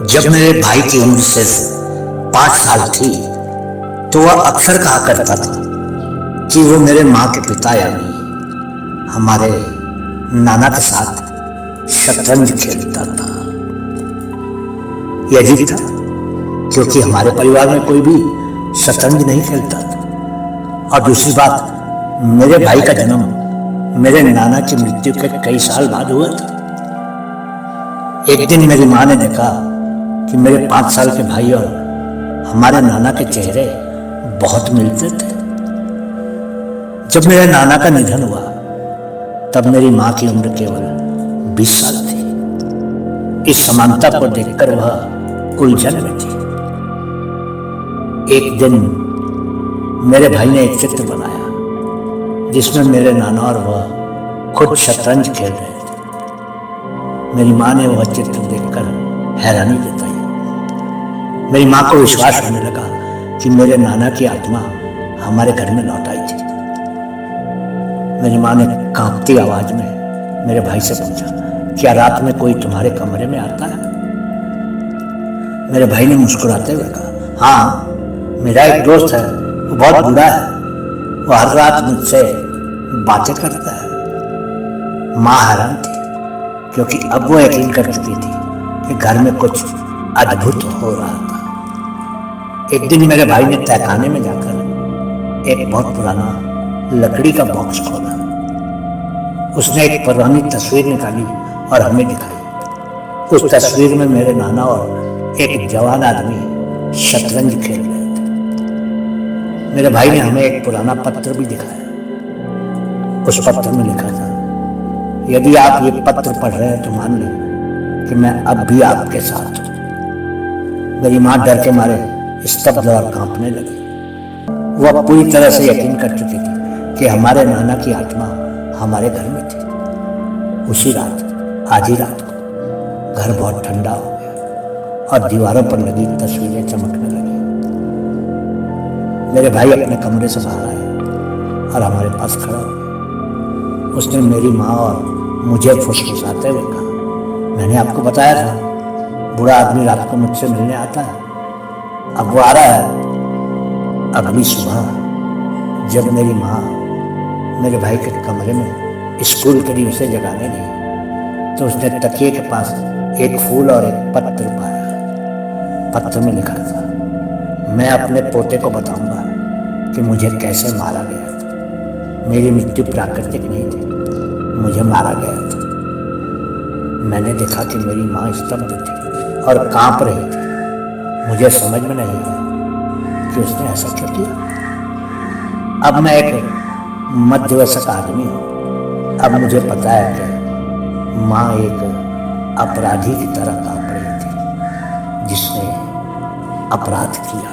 जब मेरे भाई की उम्र सिर्फ 5 साल थी तो वह अक्सर कहा करता था कि वो मेरे माँ के पिता यानी हमारे नाना के साथ शतरंज खेलता था। यह अजीब था क्योंकि हमारे परिवार में कोई भी शतरंज नहीं खेलता था। और दूसरी बात, मेरे भाई का जन्म मेरे नाना की मृत्यु के कई साल बाद हुआ था। एक दिन मेरी माँ ने देखा कि मेरे 5 साल के भाई और हमारे नाना के चेहरे बहुत मिलते थे। जब मेरे नाना का निधन हुआ तब मेरी माँ की उम्र केवल 20 साल थी। इस समानता को देखकर वह उलझन में थी। एक दिन मेरे भाई ने एक चित्र बनाया जिसमें मेरे नाना और वह खुद शतरंज खेल रहे थे। मेरी माँ ने वह चित्र देखकर हैरानी जताई। मेरी माँ को विश्वास होने लगा कि मेरे नाना की आत्मा हमारे घर में लौट आई थी। मेरी माँ ने कांपती आवाज में मेरे भाई से पूछा, क्या रात में कोई तुम्हारे कमरे में आता है? मेरे भाई ने मुस्कुराते हुए कहा, हाँ, मेरा एक दोस्त है, वो बहुत बुरा है, वो हर रात मुझसे बातें करता है। माँ हैरान थी क्योंकि अब वो यकीन कर चुकी थी कि घर में कुछ अद्भुत हो रहा था। एक दिन मेरे भाई ने तहखाने में जाकर एक बहुत पुराना लकड़ी का बॉक्स खोला। उसने एक पुरानी तस्वीर निकाली और हमें दिखाई। उस तस्वीर में मेरे नाना और एक जवान आदमी शतरंज खेल रहे थे। मेरे भाई ने हमें एक पुराना पत्र भी दिखाया। उस पत्र में लिखा था, यदि आप ये पत्र पढ़ रहे हैं तो मान लें कि मैं अब भी आपके साथ हूं। मेरी माँ डर के मारे स्तब्ध और कांपने लगी। वह पूरी तरह से यकीन कर चुकी थी कि हमारे नाना की आत्मा हमारे घर में थी। उसी रात, आधी रात को घर बहुत ठंडा हो गया और दीवारों पर लगी तस्वीरें चमकने लगी। मेरे भाई अपने कमरे से बाहर आए और हमारे पास खड़ा हो गया। उसने मेरी माँ और मुझे फुसफुसाते हुए कहा, मैंने आपको बताया था, बुरा आदमी रात को मुझसे मिलने आता है, अब वो आ रहा है। अगली सुबह जब मेरी माँ मेरे भाई के कमरे में स्कूल के लिए उसे जगाने गई तो उसने तकिए के पास एक फूल और एक पत्र पाया। पत्र में लिखा था, मैं अपने पोते को बताऊंगा कि मुझे कैसे मारा गया था। मेरी मृत्यु प्राकृतिक नहीं थी, मुझे मारा गया था। मैंने देखा कि मेरी माँ स्तब्ध थी और कांप रही थी। मुझे समझ में नहीं आया कि उसने ऐसा क्यों किया। अब मैं एक मध्यवयस्क आदमी हूँ। अब मुझे पता है कि माँ एक अपराधी की तरह कांप रही थी जिसने अपराध किया।